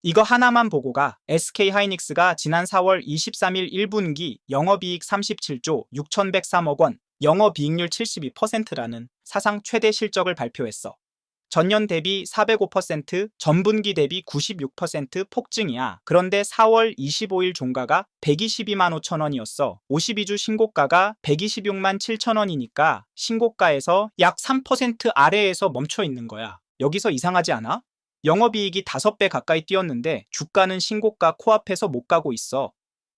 이거 하나만 보고 가. SK하이닉스가 지난 4월 23일 1분기 영업이익 37조 6,103억 원, 영업이익률 72%라는 사상 최대 실적을 발표했어. 전년 대비 405%, 전분기 대비 96% 폭증이야. 그런데 4월 25일 종가가 122만 5천 원이었어. 52주 신고가가 126만 7천 원이니까 신고가에서 약 3% 아래에서 멈춰 있는 거야. 여기서 이상하지 않아? 영업이익이 5배 가까이 뛰었는데 주가는 신고가 코앞에서 못 가고 있어.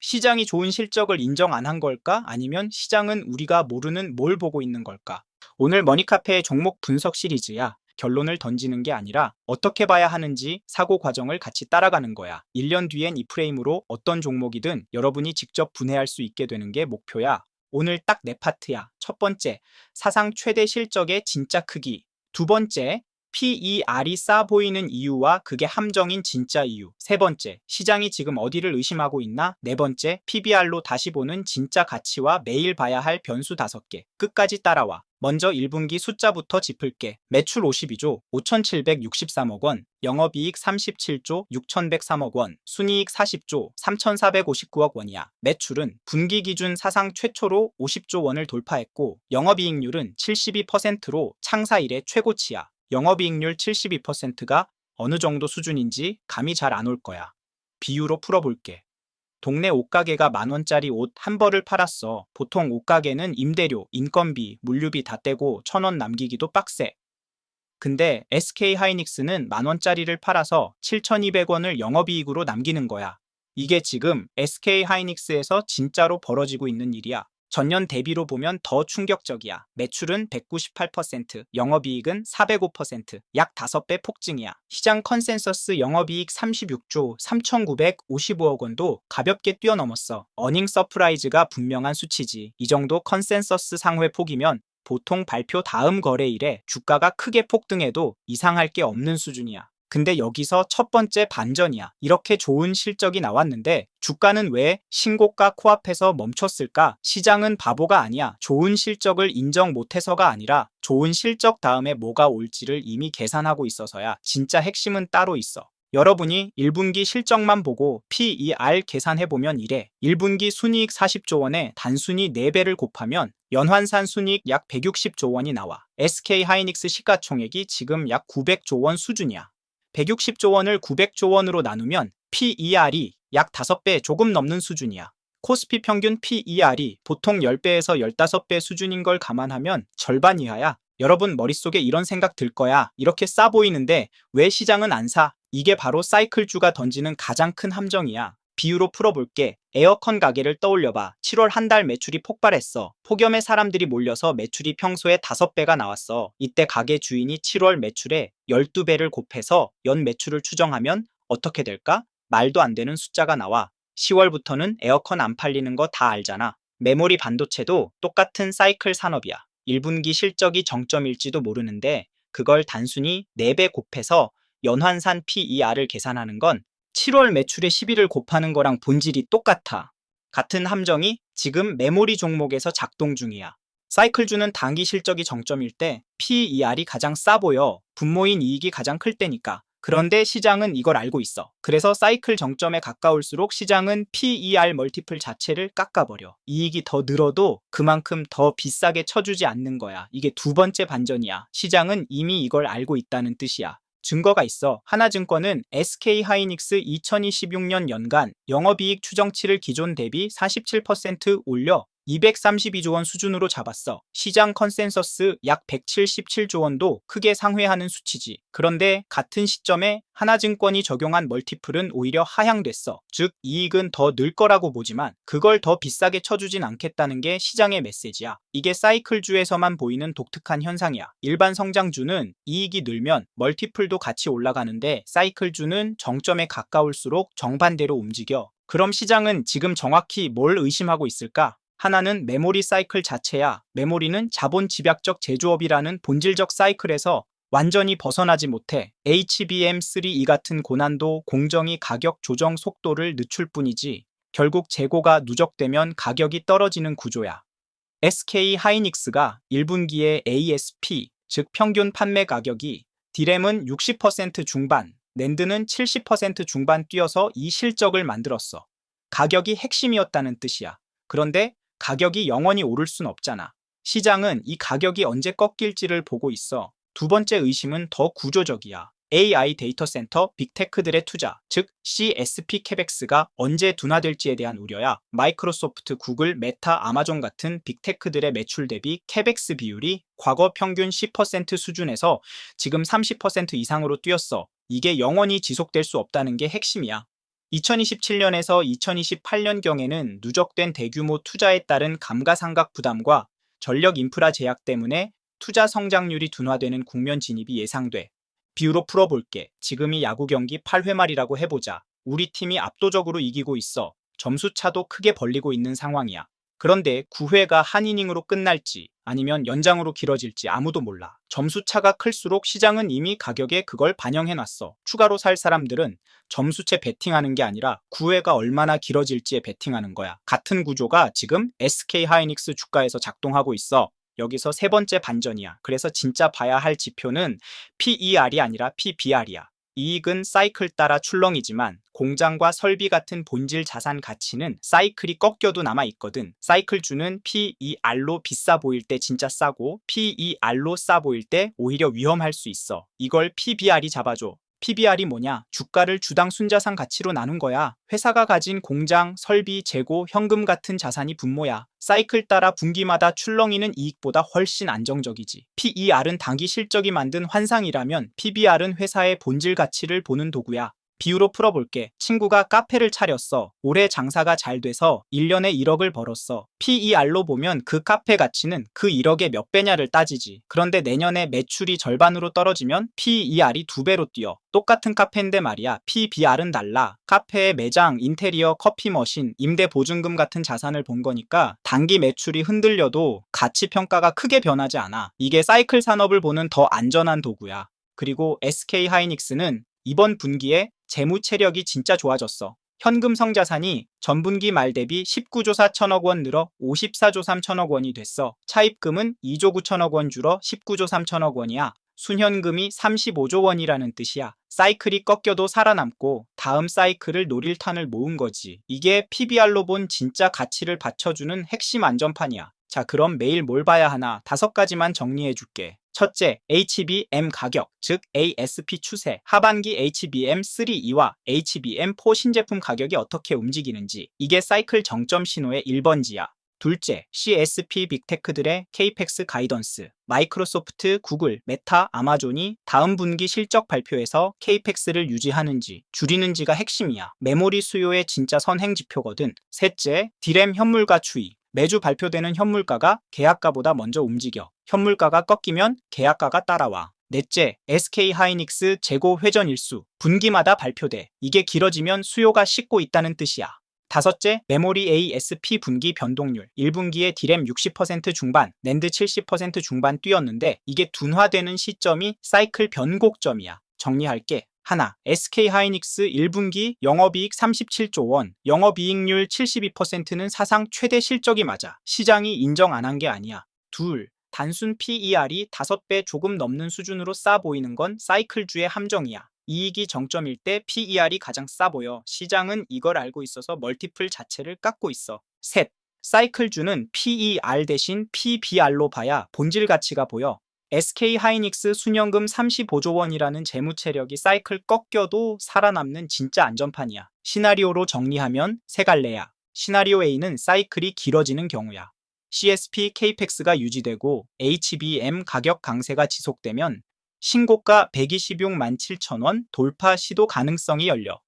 시장이 좋은 실적을 인정 안 한 걸까? 아니면 시장은 우리가 모르는 뭘 보고 있는 걸까? 오늘 머니카페의 종목 분석 시리즈야. 결론을 던지는 게 아니라 어떻게 봐야 하는지 사고 과정을 같이 따라가는 거야. 1년 뒤엔 이 프레임으로 어떤 종목이든 여러분이 직접 분해할 수 있게 되는 게 목표야. 오늘 딱 네 파트야. 첫 번째, 사상 최대 실적의 진짜 크기. 두 번째, PER이 싸 보이는 이유와 그게 함정인 진짜 이유. 세 번째, 시장이 지금 어디를 의심하고 있나? 네 번째, PBR로 다시 보는 진짜 가치와 매일 봐야 할 변수 5개. 끝까지 따라와. 먼저 1분기 숫자부터 짚을게. 매출 52조 5,763억 원, 영업이익 37조 6,103억 원, 순이익 40조 3,459억 원이야. 매출은 분기 기준 사상 최초로 50조 원을 돌파했고 영업이익률은 72%로 창사 이래 최고치야. 영업이익률 72%가 어느 정도 수준인지 감이 잘 안 올 거야. 비유로 풀어볼게. 동네 옷가게가 10,000원짜리 옷 한 벌을 팔았어. 보통 옷가게는 임대료, 인건비, 물류비 다 떼고 1,000원 남기기도 빡세. 근데 SK하이닉스는 10,000원짜리를 팔아서 7,200원을 영업이익으로 남기는 거야. 이게 지금 SK하이닉스에서 진짜로 벌어지고 있는 일이야. 전년 대비로 보면 더 충격적이야. 매출은 198%, 영업이익은 405%, 약 5배 폭증이야. 시장 컨센서스 영업이익 36조 3,955억 원도 가볍게 뛰어넘었어. 어닝 서프라이즈가 분명한 수치지. 이 정도 컨센서스 상회 폭이면 보통 발표 다음 거래일에 주가가 크게 폭등해도 이상할 게 없는 수준이야. 근데 여기서 첫 번째 반전이야. 이렇게 좋은 실적이 나왔는데 주가는 왜 신고가 코앞에서 멈췄을까? 시장은 바보가 아니야. 좋은 실적을 인정 못해서가 아니라 좋은 실적 다음에 뭐가 올지를 이미 계산하고 있어서야. 진짜 핵심은 따로 있어. 여러분이 1분기 실적만 보고 PER 계산해보면 이래. 1분기 순이익 40조 원에 단순히 4배를 곱하면 연환산 순이익 약 160조 원이 나와. SK하이닉스 시가총액이 지금 약 900조 원 수준이야. 160조 원을 900조 원으로 나누면 PER이 약 5배 조금 넘는 수준이야. 코스피 평균 PER이 보통 10배에서 15배 수준인 걸 감안하면 절반 이하야. 여러분 머릿속에 이런 생각 들 거야. 이렇게 싸 보이는데 왜 시장은 안 사? 이게 바로 사이클주가 던지는 가장 큰 함정이야. 비유로 풀어볼게. 에어컨 가게를 떠올려봐. 7월 한 달 매출이 폭발했어. 폭염에 사람들이 몰려서 매출이 평소에 5배가 나왔어. 이때 가게 주인이 7월 매출에 12배를 곱해서 연 매출을 추정하면 어떻게 될까? 말도 안 되는 숫자가 나와. 10월부터는 에어컨 안 팔리는 거 다 알잖아. 메모리 반도체도 똑같은 사이클 산업이야. 1분기 실적이 정점일지도 모르는데 그걸 단순히 4배 곱해서 연환산 PER을 계산하는 건 7월 매출의 11을 곱하는 거랑 본질이 똑같아. 같은 함정이 지금 메모리 종목에서 작동 중이야. 사이클주는 단기 실적이 정점일 때 PER이 가장 싸 보여. 분모인 이익이 가장 클 때니까. 그런데 시장은 이걸 알고 있어. 그래서 사이클 정점에 가까울수록 시장은 PER 멀티플 자체를 깎아버려. 이익이 더 늘어도 그만큼 더 비싸게 쳐주지 않는 거야. 이게 두 번째 반전이야. 시장은 이미 이걸 알고 있다는 뜻이야. 증거가 있어. 하나증권은 SK하이닉스 2026년 연간 영업이익 추정치를 기존 대비 47% 올려 232조 원 수준으로 잡았어. 시장 컨센서스 약 177조 원도 크게 상회하는 수치지. 그런데 같은 시점에 하나증권이 적용한 멀티플은 오히려 하향됐어. 즉 이익은 더 늘 거라고 보지만 그걸 더 비싸게 쳐주진 않겠다는 게 시장의 메시지야. 이게 사이클주에서만 보이는 독특한 현상이야. 일반 성장주는 이익이 늘면 멀티플도 같이 올라가는데 사이클주는 정점에 가까울수록 정반대로 움직여. 그럼 시장은 지금 정확히 뭘 의심하고 있을까? 하나는 메모리 사이클 자체야. 메모리는 자본 집약적 제조업이라는 본질적 사이클에서 완전히 벗어나지 못해. HBM3E 같은 고난도 공정이 가격 조정 속도를 늦출 뿐이지 결국 재고가 누적되면 가격이 떨어지는 구조야. SK하이닉스가 1분기에 ASP, 즉 평균 판매 가격이 D램은 60% 중반, 낸드는 70% 중반 뛰어서 이 실적을 만들었어. 가격이 핵심이었다는 뜻이야. 그런데 가격이 영원히 오를 순 없잖아. 시장은 이 가격이 언제 꺾일지를 보고 있어. 두 번째 의심은 더 구조적이야. AI 데이터 센터 빅테크들의 투자, 즉 CSP 캐펙스가 언제 둔화될지에 대한 우려야. 마이크로소프트, 구글, 메타, 아마존 같은 빅테크들의 매출 대비 캐펙스 비율이 과거 평균 10% 수준에서 지금 30% 이상으로 뛰었어. 이게 영원히 지속될 수 없다는 게 핵심이야. 2027년에서 2028년경에는 누적된 대규모 투자에 따른 감가상각 부담과 전력 인프라 제약 때문에 투자 성장률이 둔화되는 국면 진입이 예상돼. 비유로 풀어볼게. 지금이 야구 경기 8회 말이라고 해보자. 우리 팀이 압도적으로 이기고 있어. 점수 차도 크게 벌리고 있는 상황이야. 그런데 9회가 한 이닝으로 끝날지 아니면 연장으로 길어질지 아무도 몰라. 점수 차가 클수록 시장은 이미 가격에 그걸 반영해놨어. 추가로 살 사람들은 점수채 베팅하는 게 아니라 9회가 얼마나 길어질지에 베팅하는 거야. 같은 구조가 지금 SK하이닉스 주가에서 작동하고 있어. 여기서 세 번째 반전이야. 그래서 진짜 봐야 할 지표는 PER이 아니라 PBR이야. 이익은 사이클 따라 출렁이지만 공장과 설비 같은 본질 자산 가치는 사이클이 꺾여도 남아있거든. 사이클주는 PER로 비싸 보일 때 진짜 싸고 PER로 싸 보일 때 오히려 위험할 수 있어. 이걸 PBR이 잡아줘. PBR이 뭐냐? 주가를 주당 순자산 가치로 나눈 거야. 회사가 가진 공장, 설비, 재고, 현금 같은 자산이 분모야. 사이클 따라 분기마다 출렁이는 이익보다 훨씬 안정적이지. PER은 단기 실적이 만든 환상이라면 PBR은 회사의 본질 가치를 보는 도구야. 비유로 풀어볼게. 친구가 카페를 차렸어. 올해 장사가 잘 돼서 1년에 1억을 벌었어. PER로 보면 그 카페 가치는 그 1억의 몇 배냐를 따지지. 그런데 내년에 매출이 절반으로 떨어지면 PER이 2배로 뛰어. 똑같은 카페인데 말이야. PBR은 달라. 카페의 매장, 인테리어, 커피 머신, 임대 보증금 같은 자산을 본 거니까 단기 매출이 흔들려도 가치 평가가 크게 변하지 않아. 이게 사이클 산업을 보는 더 안전한 도구야. 그리고 SK하이닉스는 이번 분기에 재무 체력이 진짜 좋아졌어. 현금 성자산이 전분기 말 대비 19조 4천억 원 늘어 54조 3천억 원이 됐어. 차입금은 2조 9천억 원 줄어 19조 3천억 원이야. 순현금이 35조 원이라는 뜻이야. 사이클이 꺾여도 살아남고 다음 사이클을 노릴 탄을 모은 거지. 이게 PBR로 본 진짜 가치를 받쳐주는 핵심 안전판이야. 자, 그럼 매일 뭘 봐야 하나? 5가지만 정리해줄게. 첫째, HBM 가격, 즉 ASP 추세. 하반기 HBM3E와 HBM4 신제품 가격이 어떻게 움직이는지. 이게 사이클 정점 신호의 1번지야. 둘째, CSP 빅테크들의 케이펙스 가이던스. 마이크로소프트, 구글, 메타, 아마존이 다음 분기 실적 발표에서 케이펙스를 유지하는지 줄이는지가 핵심이야. 메모리 수요의 진짜 선행 지표거든. 셋째, 디램 현물가 추이. 매주 발표되는 현물가가 계약가보다 먼저 움직여. 현물가가 꺾이면 계약가가 따라와. 넷째, SK하이닉스 재고 회전 일수. 분기마다 발표돼. 이게 길어지면 수요가 식고 있다는 뜻이야. 다섯째, 메모리 ASP 분기 변동률. 1분기에 디램 60% 중반, 낸드 70% 중반 뛰었는데 이게 둔화되는 시점이 사이클 변곡점이야. 정리할게. 하나, SK하이닉스 1분기 영업이익 37조 원, 영업이익률 72%는 사상 최대 실적이 맞아. 시장이 인정 안 한 게 아니야. 둘, 단순 PER이 5배 조금 넘는 수준으로 싸 보이는 건 사이클주의 함정이야. 이익이 정점일 때 PER이 가장 싸 보여. 시장은 이걸 알고 있어서 멀티플 자체를 깎고 있어. 셋, 사이클주는 PER 대신 PBR로 봐야 본질 가치가 보여. SK하이닉스 순현금 35조 원이라는 재무 체력이 사이클 꺾여도 살아남는 진짜 안전판이야. 시나리오로 정리하면 세 갈래야. 시나리오 A는 사이클이 길어지는 경우야. CSP 케이펙스가 유지되고 HBM 가격 강세가 지속되면 신고가 126만 7천 원 돌파 시도 가능성이 열려.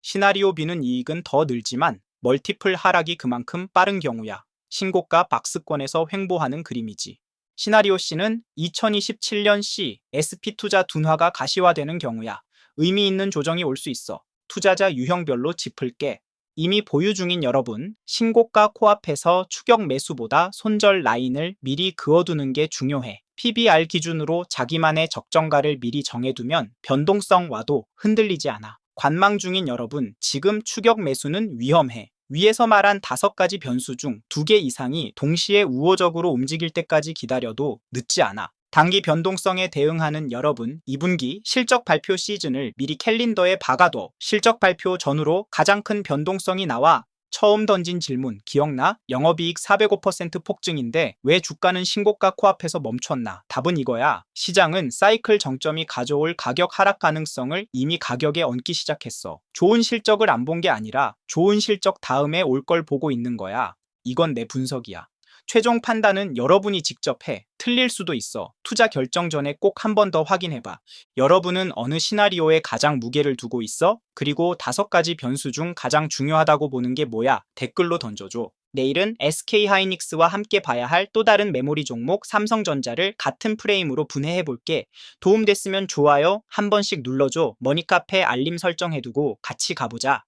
시나리오 B는 이익은 더 늘지만 멀티플 하락이 그만큼 빠른 경우야. 신고가 박스권에서 횡보하는 그림이지. 시나리오 C는 2027년 C, SP투자 둔화가 가시화되는 경우야. 의미 있는 조정이 올 수 있어. 투자자 유형별로 짚을게. 이미 보유 중인 여러분, 신고가 코앞에서 추격 매수보다 손절 라인을 미리 그어두는 게 중요해. PBR 기준으로 자기만의 적정가를 미리 정해두면 변동성 와도 흔들리지 않아. 관망 중인 여러분, 지금 추격 매수는 위험해. 위에서 말한 5가지 변수 중 2개 이상이 동시에 우호적으로 움직일 때까지 기다려도 늦지 않아. 단기 변동성에 대응하는 여러분, 2분기 실적 발표 시즌을 미리 캘린더에 박아둬. 실적 발표 전후로 가장 큰 변동성이 나와. 처음 던진 질문 기억나? 영업이익 405% 폭증인데 왜 주가는 신고가 코앞에서 멈췄나? 답은 이거야. 시장은 사이클 정점이 가져올 가격 하락 가능성을 이미 가격에 얹기 시작했어. 좋은 실적을 안 본 게 아니라 좋은 실적 다음에 올 걸 보고 있는 거야. 이건 내 분석이야. 최종 판단은 여러분이 직접 해. 틀릴 수도 있어. 투자 결정 전에 꼭 한 번 더 확인해봐. 여러분은 어느 시나리오에 가장 무게를 두고 있어? 그리고 5가지 변수 중 가장 중요하다고 보는 게 뭐야? 댓글로 던져줘. 내일은 SK하이닉스와 함께 봐야 할 또 다른 메모리 종목 삼성전자를 같은 프레임으로 분해해 볼게. 도움됐으면 좋아요 한 번씩 눌러줘. 머니카페 알림 설정해두고 같이 가보자.